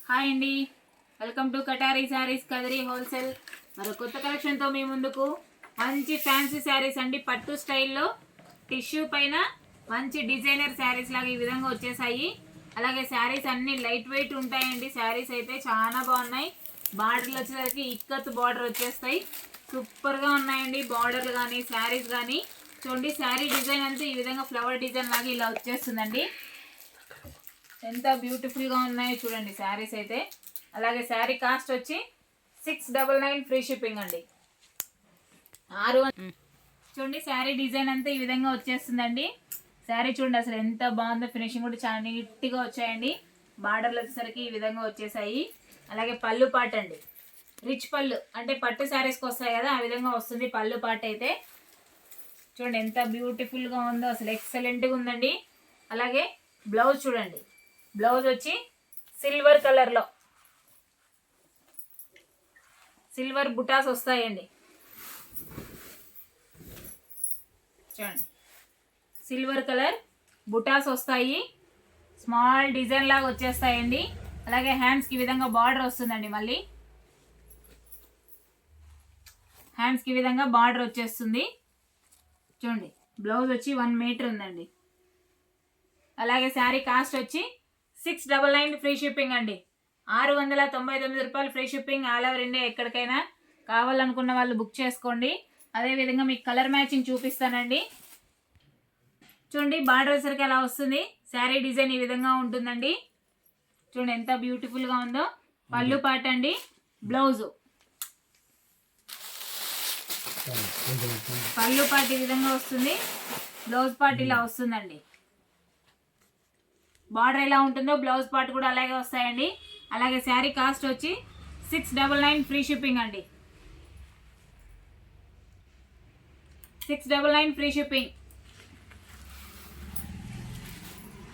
Hi అండి, welcome to కటారీ saris Kadiri wholesale. మరో కొత్త కలెక్షన్తో మీ ముందుకు. మంచి ఫ్యాన్సీ శారీస్ అండి, పట్టు స్టైల్లో టిష్యూ పైన మంచి డిజైనర్ శారీస్ లాగా ఈ విధంగా వచ్చేసాయి. అలాగే శారీస్ అన్ని లైట్ వెయిట్ ఉంటాయండి. శారీస్ అయితే చాలా బాగున్నాయి. బార్డర్లు వచ్చేసరికి ఇక్కత్ బార్డర్ వచ్చేస్తాయి. సూపర్గా ఉన్నాయండి బార్డర్లు కానీ శారీస్ కానీ. చూడండి శారీ డిజైన్ అంతా ఈ విధంగా ఫ్లవర్ డిజైన్ లాగా ఇలా వచ్చేస్తుందండి. ఎంత బ్యూటిఫుల్గా ఉన్నాయో చూడండి శారీస్ అయితే. అలాగే శారీ కాస్ట్ వచ్చి 699 ఫ్రీ షిప్పింగ్ అండి. 600. చూడండి శారీ డిజైన్ అంతా ఈ విధంగా వచ్చేస్తుందండి. శారీ చూడండి అసలు ఎంత బాగుందో, ఫినిషింగ్ కూడా చాలా నీట్గా వచ్చాయండి. బార్డర్లు వచ్చేసరికి ఈ విధంగా వచ్చేసాయి. అలాగే పళ్ళు పాట అండి, రిచ్ పళ్ళు అంటే పట్టు శారీస్కి వస్తాయి కదా, ఆ విధంగా వస్తుంది పళ్ళు పాట అయితే. చూడండి ఎంత బ్యూటిఫుల్గా ఉందో, అసలు ఎక్సలెంట్గా ఉందండి. అలాగే బ్లౌజ్ చూడండి, బ్లౌజ్ వచ్చి సిల్వర్ కలర్లో సిల్వర్ బుటాస్ వస్తాయండి. చూడండి సిల్వర్ కలర్ బుటాస్ వస్తాయి, స్మాల్ డిజైన్ లాగా వచ్చేస్తాయండి. అలాగే హ్యాండ్స్కి ఈ విధంగా బార్డర్ వస్తుందండి. మళ్ళీ హ్యాండ్స్కి ఈ విధంగా బార్డర్ వచ్చేస్తుంది. చూడండి బ్లౌజ్ వచ్చి 1 మీటర్ ఉందండి. అలాగే శారీ కాస్ట్ వచ్చి 699 ఫ్రీ షిప్పింగ్ అండి. 699 రూపాయలు free shipping. All over India ఎక్కడికైనా. కావాలనుకున్న వాళ్ళు బుక్ చేసుకోండి. అదేవిధంగా మీకు కలర్ మ్యాచింగ్ చూపిస్తానండి. చూడండి బార్డర్ వచ్చరికి అలా వస్తుంది. శారీ డిజైన్ ఈ విధంగా ఉంటుందండి. చూడండి ఎంత బ్యూటిఫుల్గా ఉందో. పళ్ళు పాట అండి, బ్లౌజు పళ్ళు పాట ఈ విధంగా వస్తుంది, బ్లౌజ్ పార్ట్ ఇలా వస్తుందండి. బార్డర్ ఎలా ఉంటుందో బ్లౌజ్ పార్ట్ కూడా అలాగే వస్తాయండి. అలాగే శారీ కాస్ట్ వచ్చి 699 ఫ్రీ షిప్పింగ్ అండి. 699 ఫ్రీ షిప్పింగ్.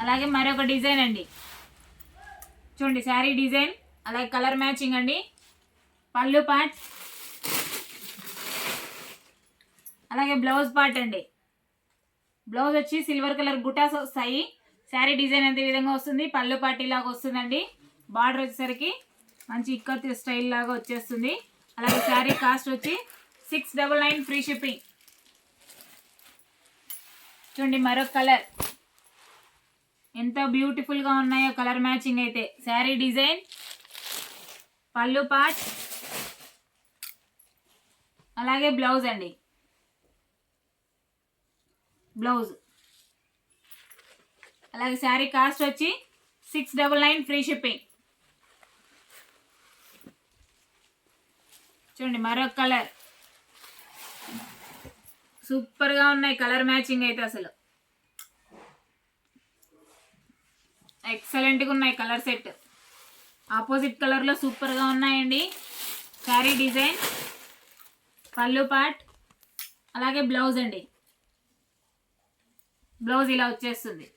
అలాగే మరొక డిజైన్ అండి. చూడండి శారీ డిజైన్, అలాగే కలర్ మ్యాచింగ్ అండి. పళ్ళు పార్ట్, అలాగే బ్లౌజ్ పార్ట్ అండి. బ్లౌజ్ వచ్చి సిల్వర్ కలర్ బుటాస్ వస్తాయి. శారీ డిజైన్ అంతే విధంగా వస్తుంది. పళ్ళు పార్టీ లాగా వస్తుందండి. బార్డర్ వచ్చేసరికి మంచి ఇక్కత్ స్టైల్ లాగా వచ్చేస్తుంది. అలాగే శారీ కాస్ట్ వచ్చి 699 ఫ్రీ షిప్పింగ్. చూడండి మరొక కలర్, ఎంత బ్యూటిఫుల్గా ఉన్నాయో కలర్ మ్యాచింగ్ అయితే. శారీ డిజైన్, పళ్ళు పార్ట్, అలాగే బ్లౌజ్ అండి. బ్లౌజ్ అలాగే శారీ కాస్ట్ వచ్చి 699 ఫ్రీ షిప్పింగ్. చూడండి మరొక కలర్, సూపర్గా ఉన్నాయి కలర్ మ్యాచింగ్ అయితే. అసలు ఎక్సలెంట్గా ఉన్నాయి కలర్ సెట్. ఆపోజిట్ కలర్లో సూపర్గా ఉన్నాయండి. శారీ డిజైన్, పళ్ళు పార్ట్, అలాగే బ్లౌజ్ అండి. బ్లౌజ్ ఇలా వచ్చేస్తుంది.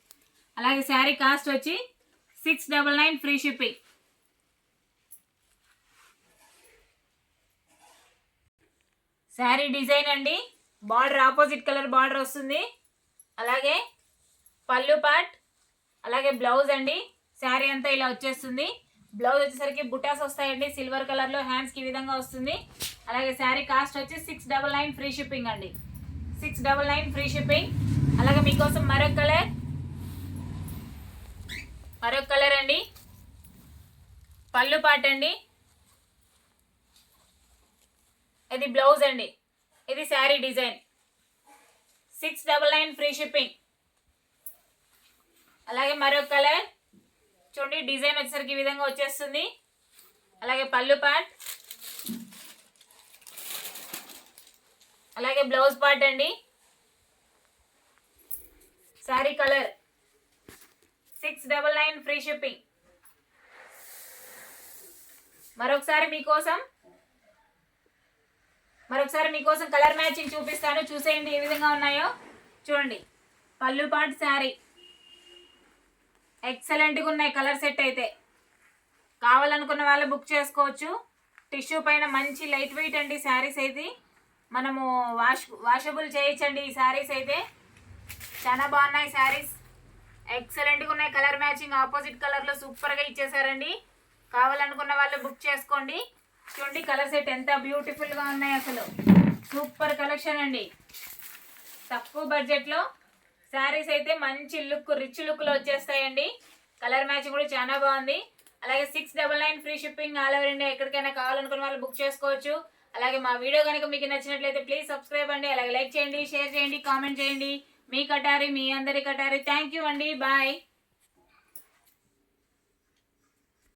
అలాగే శారీ కాస్ట్ వచ్చి 699 ఫ్రీ షిప్పింగ్. శారీ డిజైన్ అండి, బార్డర్ ఆపోజిట్ కలర్ బార్డర్ వస్తుంది. అలాగే పళ్ళు పార్ట్, అలాగే బ్లౌజ్ అండి. శారీ అంతా ఇలా వచ్చేస్తుంది. బ్లౌజ్ వచ్చేసరికి బుటాస్ వస్తాయండి సిల్వర్ కలర్లో. హ్యాండ్స్కి ఈ విధంగా వస్తుంది. అలాగే శారీ కాస్ట్ వచ్చి 699 ఫ్రీ షిప్పింగ్ అండి. 699 ఫ్రీ షిప్పింగ్. అలాగే మీకోసం మరొక కలర్ అండి. పళ్ళు పాట అండి, ఇది బ్లౌజ్ అండి. ఇది శారీ డిజైన్. 699 free shipping. అలాగే మరొక కలర్ చూడండి, డిజైన్ వచ్చేసరికి ఈ విధంగా వచ్చేస్తుంది. అలాగే పళ్ళు పార్ట్, అలాగే బ్లౌజ్ పార్ట్ అండి. Sari colour 699 free shipping. మరొకసారి మీకోసం కలర్ మ్యాచింగ్ చూపిస్తాను. చూసేయండి ఏ విధంగా ఉన్నాయో. చూడండి పళ్ళు పాటు శారీ ఎక్సలెంట్గా ఉన్నాయి కలర్ సెట్ అయితే. కావాలనుకున్న వాళ్ళు బుక్ చేసుకోవచ్చు. టిష్యూ పైన మంచి లైట్ వెయిట్ అండి శారీస్ అయితే. మనము వాషబుల్ చేయొచ్చండి ఈ శారీస్ అయితే. చాలా బాగున్నాయి శారీస్, ఎక్సలెంట్గా ఉన్నాయి. కలర్ మ్యాచింగ్ ఆపోజిట్ కలర్లో సూపర్గా ఇచ్చేసారండి. కావాలనుకున్న వాళ్ళు బుక్ చేసుకోండి. చూడండి కలర్ సెట్ ఎంత బ్యూటిఫుల్గా ఉన్నాయి, అసలు సూపర్ కలెక్షన్ అండి. తక్కువ బడ్జెట్లో శారీస్ అయితే మంచి లుక్, రిచ్ లుక్లో వచ్చేస్తాయండి. కలర్ మ్యాచింగ్ కూడా చాలా బాగుంది. అలాగే 699 free shipping, all over India. ఎక్కడికైనా కావాలనుకున్న వాళ్ళు బుక్ చేసుకోవచ్చు. అలాగే మా వీడియో కనుక మీకు నచ్చినట్లయితే ప్లీజ్ సబ్స్క్రైబ్ అండి. అలాగే లైక్ చేయండి, షేర్ చేయండి, కామెంట్ చేయండి. మీ కటారి, మీ అందరి కటారి. థ్యాంక్ యూ అండి. బాయ్.